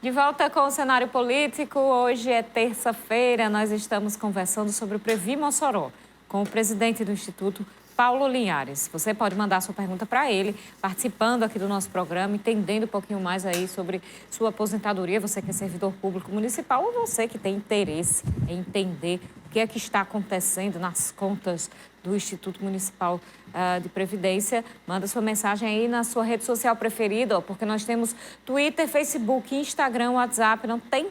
De volta com o cenário político, hoje é terça-feira, nós estamos conversando sobre o Previ Mossoró, com o presidente do Instituto, Paulo Linhares. Você pode mandar sua pergunta para ele, participando aqui do nosso programa, entendendo um pouquinho mais aí sobre sua aposentadoria, você que é servidor público municipal ou você que tem interesse em entender o que é que está acontecendo nas contas do Instituto Municipal de Previdência. Manda sua mensagem aí na sua rede social preferida, porque nós temos Twitter, Facebook, Instagram, WhatsApp. Não tem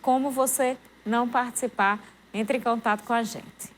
como você não participar. Entre em contato com a gente.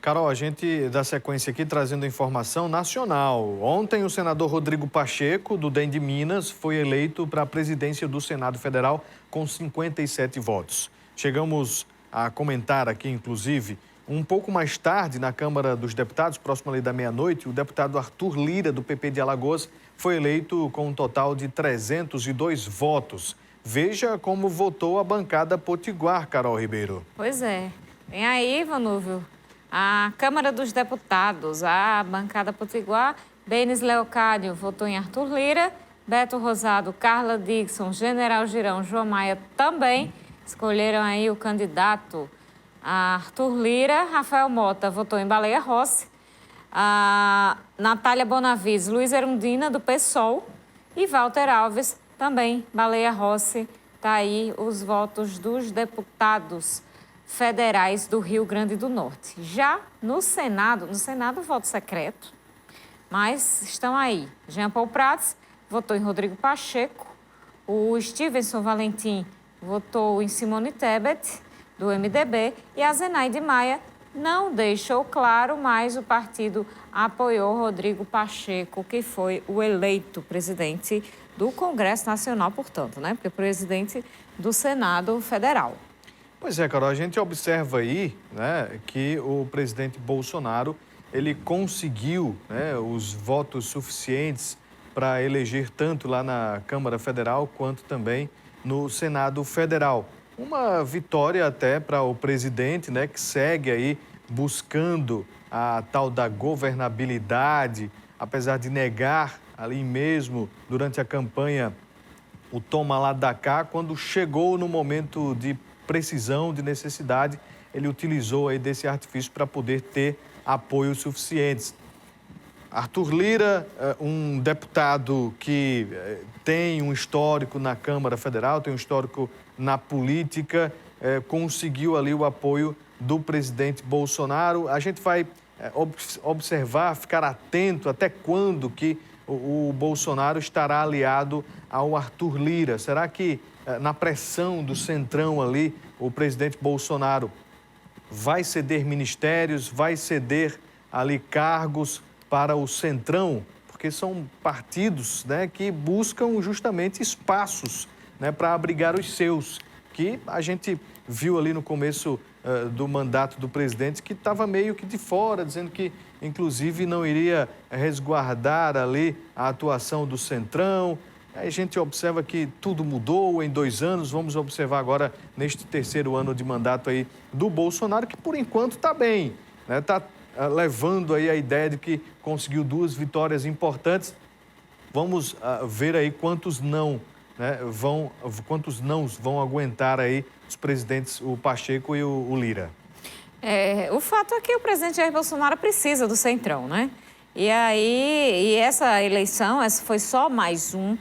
Carol, a gente dá sequência aqui trazendo informação nacional. Ontem, o senador Rodrigo Pacheco, do DEM de Minas, foi eleito para a presidência do Senado Federal com 57 votos. Chegamos a comentar aqui, inclusive, um pouco mais tarde, na Câmara dos Deputados, próximo ali da meia-noite, o deputado Arthur Lira, do PP de Alagoas, foi eleito com um total de 302 votos. Veja como votou a bancada potiguar, Carol Ribeiro. Pois é. Vem aí, Vanúvio. A Câmara dos Deputados, a bancada potiguar, Benes Leocádio votou em Arthur Lira, Beto Rosado, Carla Dixon, General Girão, João Maia também escolheram aí o candidato Arthur Lira. Rafael Mota votou em Baleia Rossi, a Natália Bonavides, Luiz Erundina, do PSOL, e Walter Alves, também Baleia Rossi. Está aí os votos dos deputados federais do Rio Grande do Norte. Já no Senado voto secreto, mas estão aí. Jean Paul Prats votou em Rodrigo Pacheco, o Stevenson Valentim votou em Simone Tebet, do MDB, e a Zenaide Maia não deixou claro, mas o partido apoiou Rodrigo Pacheco, que foi o eleito presidente do Congresso Nacional, portanto, né? Porque presidente do Senado Federal. Pois é, Carol, a gente observa aí, né, que o presidente Bolsonaro, ele conseguiu, né, os votos suficientes para eleger tanto lá na Câmara Federal quanto também no Senado Federal. Uma vitória até para o presidente, né, que segue aí buscando a tal da governabilidade, apesar de negar ali mesmo durante a campanha o toma lá da cá, quando chegou no momento de precisão, de necessidade, ele utilizou aí desse artifício para poder ter apoios suficientes. Arthur Lira, um deputado que tem um histórico na Câmara Federal, tem um histórico na política, conseguiu ali o apoio do presidente Bolsonaro. A gente vai observar, ficar atento até quando que o Bolsonaro estará aliado ao Arthur Lira. Será que na pressão do centrão ali, o presidente Bolsonaro vai ceder ministérios, vai ceder ali cargos para o centrão? Porque são partidos, né, que buscam justamente espaços, né, para abrigar os seus, que a gente viu ali no começo do mandato do presidente, que estava meio que de fora, dizendo que, inclusive, não iria resguardar ali a atuação do centrão. Aí a gente observa que tudo mudou em 2 anos. Vamos observar agora neste terceiro ano de mandato aí do Bolsonaro, que por enquanto está bem, né? Está levando aí a ideia de que conseguiu 2 vitórias importantes. Vamos ver aí quantos nãos vão aguentar aí os presidentes, o Pacheco e o Lira. O fato é que o presidente Jair Bolsonaro precisa do centrão, né? E aí, essa eleição, essa foi só mais uma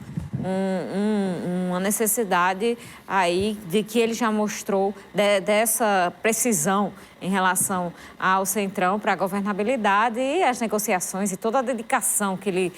necessidade aí de que ele já mostrou dessa precisão em relação ao centrão para a governabilidade e as negociações e toda a dedicação que ele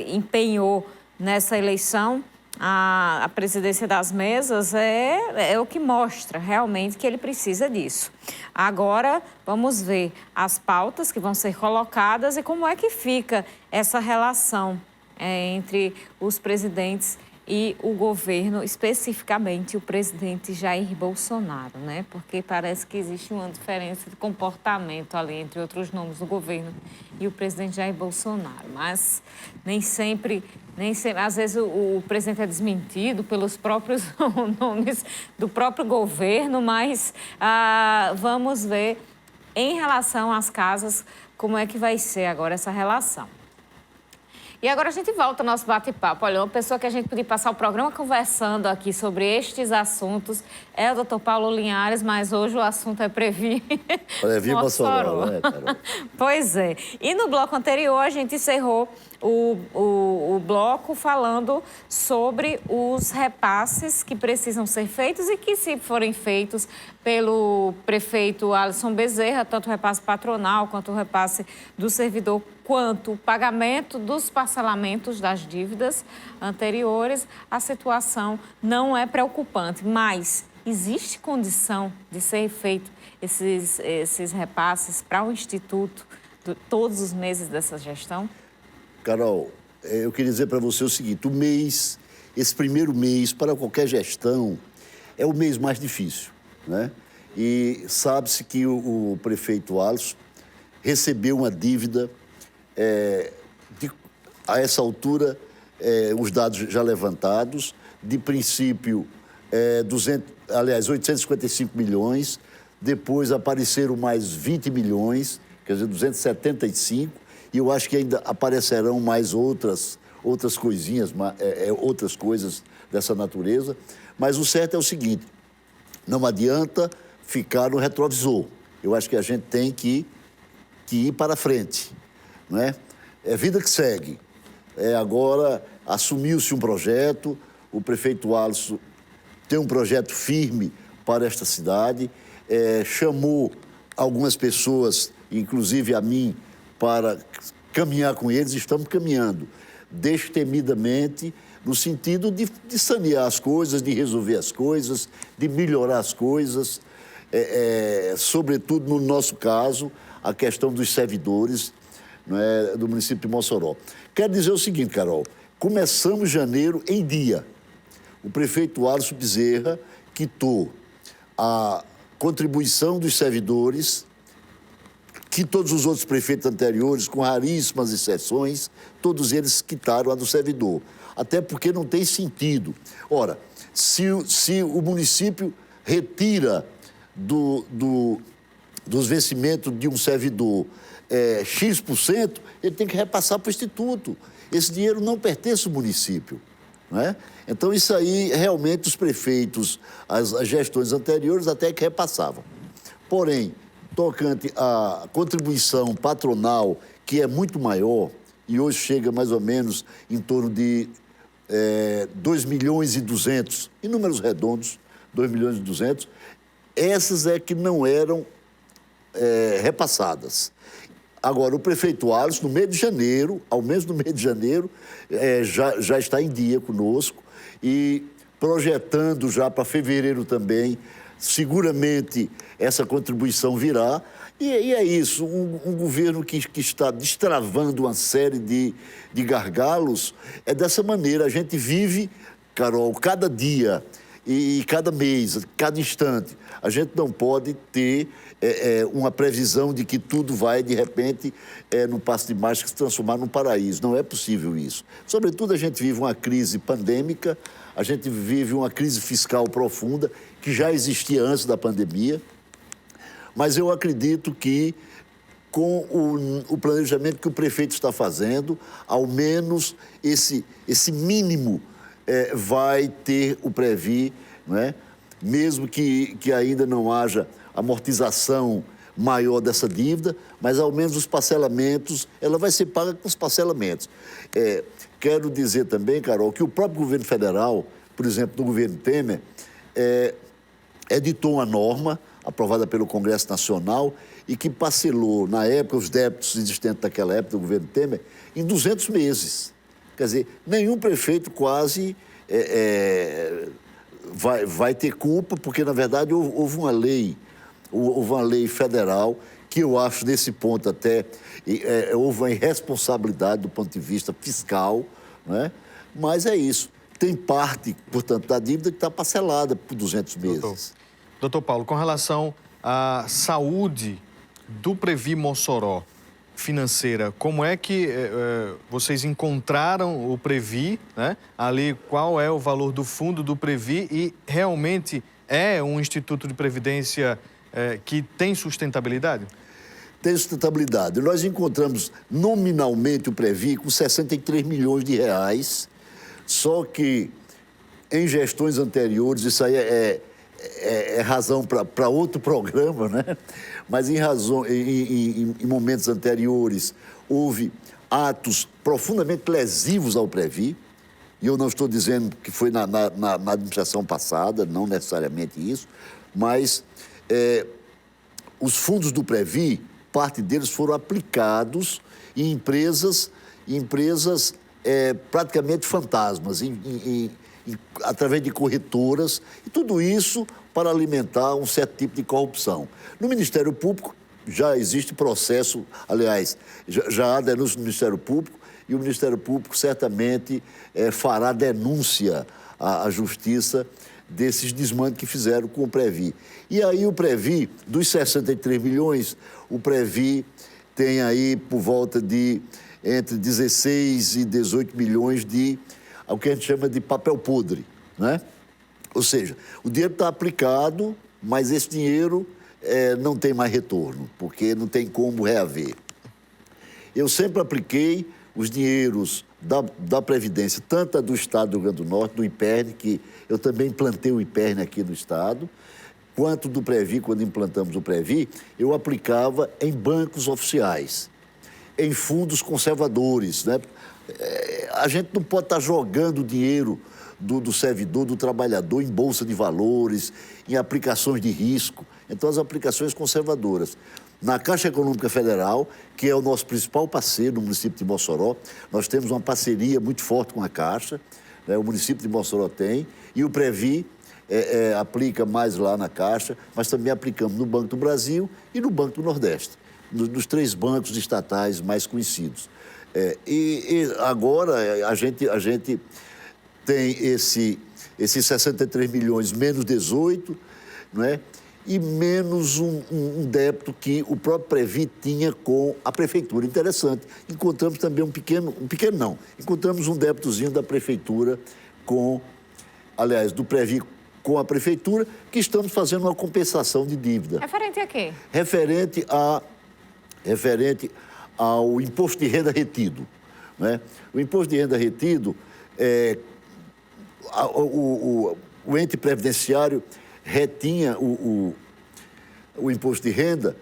empenhou nessa eleição. A presidência das mesas é o que mostra realmente que ele precisa disso. Agora, vamos ver as pautas que vão ser colocadas e como é que fica essa relação entre os presidentes e o governo, especificamente o presidente Jair Bolsonaro, né? Porque parece que existe uma diferença de comportamento ali entre outros nomes do governo e o presidente Jair Bolsonaro. Mas nem sempre, às vezes o presidente é desmentido pelos próprios nomes do próprio governo, mas vamos ver em relação às casas como é que vai ser agora essa relação. E agora a gente volta ao nosso bate-papo. Olha, uma pessoa que a gente podia passar o programa conversando aqui sobre estes assuntos é o Dr. Paulo Linhares, mas hoje o assunto é Previ. Previ Mossoró, né, Carol? Pois é. E no bloco anterior a gente encerrou o bloco falando sobre os repasses que precisam ser feitos e que, se forem feitos pelo prefeito Alisson Bezerra, tanto o repasse patronal quanto o repasse do servidor, quanto o pagamento dos parcelamentos das dívidas anteriores, a situação não é preocupante. Mas existe condição de ser feito esses repasses para o Instituto todos os meses dessa gestão? Carol, eu queria dizer para você o seguinte, esse primeiro mês, para qualquer gestão, é o mês mais difícil, né? E sabe-se que o prefeito Alisson recebeu uma dívida, a essa altura, os dados já levantados, de princípio, 855 milhões, depois apareceram mais 20 milhões, quer dizer, 275, e eu acho que ainda aparecerão mais outras coisinhas, outras coisas dessa natureza. Mas o certo é o seguinte, não adianta ficar no retrovisor. Eu acho que a gente tem que ir para frente, não é? É vida que segue. Agora, assumiu-se um projeto, o prefeito Alisson tem um projeto firme para esta cidade, chamou algumas pessoas, inclusive a mim, para caminhar com eles, estamos caminhando destemidamente, no sentido de sanear as coisas, de resolver as coisas, de melhorar as coisas, sobretudo no nosso caso, a questão dos servidores, não é, do município de Mossoró. Quero dizer o seguinte, Carol, começamos janeiro em dia. O prefeito Alisson Bezerra quitou a contribuição dos servidores, que todos os outros prefeitos anteriores, com raríssimas exceções, todos eles quitaram a do servidor. Até porque não tem sentido. Ora, se o município retira dos vencimentos de um servidor X%, ele tem que repassar para o Instituto. Esse dinheiro não pertence ao município, não é? Então, isso aí, realmente, os prefeitos, as gestões anteriores, até que repassavam. Porém, tocante à contribuição patronal, que é muito maior, e hoje chega mais ou menos em torno de 2 milhões e 200, em números redondos, 2 milhões e 200, essas é que não eram repassadas. Agora, o prefeito Alisson, no mês de janeiro, ao menos no mês de janeiro, já está em dia conosco e projetando já para fevereiro também. Seguramente essa contribuição virá. E é isso, um governo que está destravando uma série de gargalos. É dessa maneira, a gente vive, Carol, cada dia e cada mês, cada instante. A gente não pode ter uma previsão de que tudo vai, de repente, num passo de mágica, se transformar num paraíso. Não é possível isso. Sobretudo, a gente vive uma crise pandêmica, a gente vive uma crise fiscal profunda, que já existia antes da pandemia, mas eu acredito que, com o planejamento que o prefeito está fazendo, ao menos esse mínimo vai ter o Previ, não é? Mesmo que ainda não haja amortização maior dessa dívida, mas ao menos os parcelamentos, ela vai ser paga com os parcelamentos. Quero dizer também, Carol, que o próprio governo federal, por exemplo, no governo Temer, editou uma norma aprovada pelo Congresso Nacional e que parcelou, na época, os débitos existentes naquela época do governo Temer, em 200 meses. Quer dizer, nenhum prefeito quase vai ter culpa, porque, na verdade, houve uma lei federal que eu acho, nesse ponto até, houve uma irresponsabilidade do ponto de vista fiscal, né? Mas é isso. Tem parte, portanto, da dívida que está parcelada por 200 meses. Doutor Paulo, com relação à saúde do Previ Mossoró financeira, como é que vocês encontraram o Previ, né? Ali, qual é o valor do fundo do Previ e realmente é um instituto de previdência que tem sustentabilidade? tem sustentabilidade. Nós encontramos nominalmente o Previ com 63 milhões de reais, só que em gestões anteriores, isso aí é razão para outro programa, né? Mas em momentos anteriores houve atos profundamente lesivos ao Previ, e eu não estou dizendo que foi na administração passada, não necessariamente isso, mas os fundos do Previ, parte deles foram aplicados em empresas praticamente fantasmas, através de corretoras, e tudo isso para alimentar um certo tipo de corrupção. No Ministério Público já existe processo, aliás, já há denúncia no Ministério Público, e o Ministério Público certamente fará denúncia à Justiça desses desmandos que fizeram com o Previ. E aí o Previ, dos 63 milhões, o Previ tem aí por volta de entre 16 e 18 milhões de o que a gente chama de papel podre, né? Ou seja, o dinheiro está aplicado, mas esse dinheiro não tem mais retorno, porque não tem como reaver. Eu sempre apliquei os dinheiros da Previdência, tanto a do Estado do Rio Grande do Norte, do IPERN, que eu também implantei o IPERN aqui no Estado, quanto do Previ, quando implantamos o Previ, eu aplicava em bancos oficiais, em fundos conservadores, né? A gente não pode estar jogando o dinheiro do servidor, do trabalhador, em bolsa de valores, em aplicações de risco. Então, as aplicações conservadoras. Na Caixa Econômica Federal, que é o nosso principal parceiro no município de Mossoró, nós temos uma parceria muito forte com a Caixa, né? O município de Mossoró tem, e o Previ aplica mais lá na Caixa, mas também aplicamos no Banco do Brasil e no Banco do Nordeste, nos 3 bancos estatais mais conhecidos. E agora a gente tem esses 63 milhões menos 18, não é? E menos um débito que o próprio Previ tinha com a Prefeitura. Interessante. Encontramos também encontramos um débitozinho da Prefeitura do Previ com a Prefeitura, que estamos fazendo uma compensação de dívida. Referente a quê? Referente ao imposto de renda retido, né? O imposto de renda retido, o ente previdenciário retinha o imposto de renda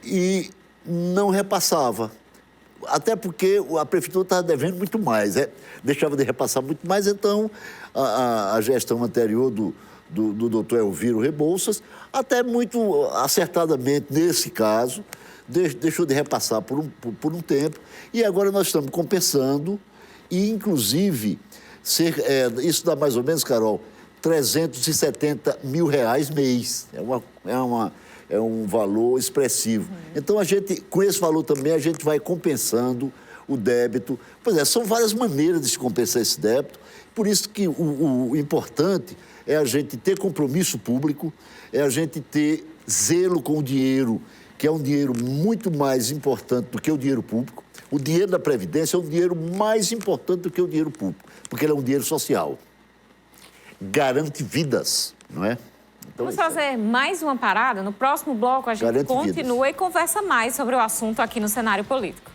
e não repassava. Até porque a Prefeitura estava devendo muito mais, deixava de repassar muito mais, então a gestão anterior do doutor Elviro Rebouças, até muito acertadamente nesse caso, deixou de repassar por um tempo, e agora nós estamos compensando, e inclusive, isso dá mais ou menos, Carol, 370 mil reais mês. É um valor expressivo. Então, com esse valor também, a gente vai compensando o débito. Pois é, são várias maneiras de se compensar esse débito. Por isso que o importante é a gente ter compromisso público, é a gente ter zelo com o dinheiro, que é um dinheiro muito mais importante do que o dinheiro público. O dinheiro da Previdência é um dinheiro mais importante do que o dinheiro público, porque ele é um dinheiro social. Garante vidas, não é? Então, vamos fazer mais uma parada. No próximo bloco, a gente continua e conversa mais sobre o assunto aqui no cenário político.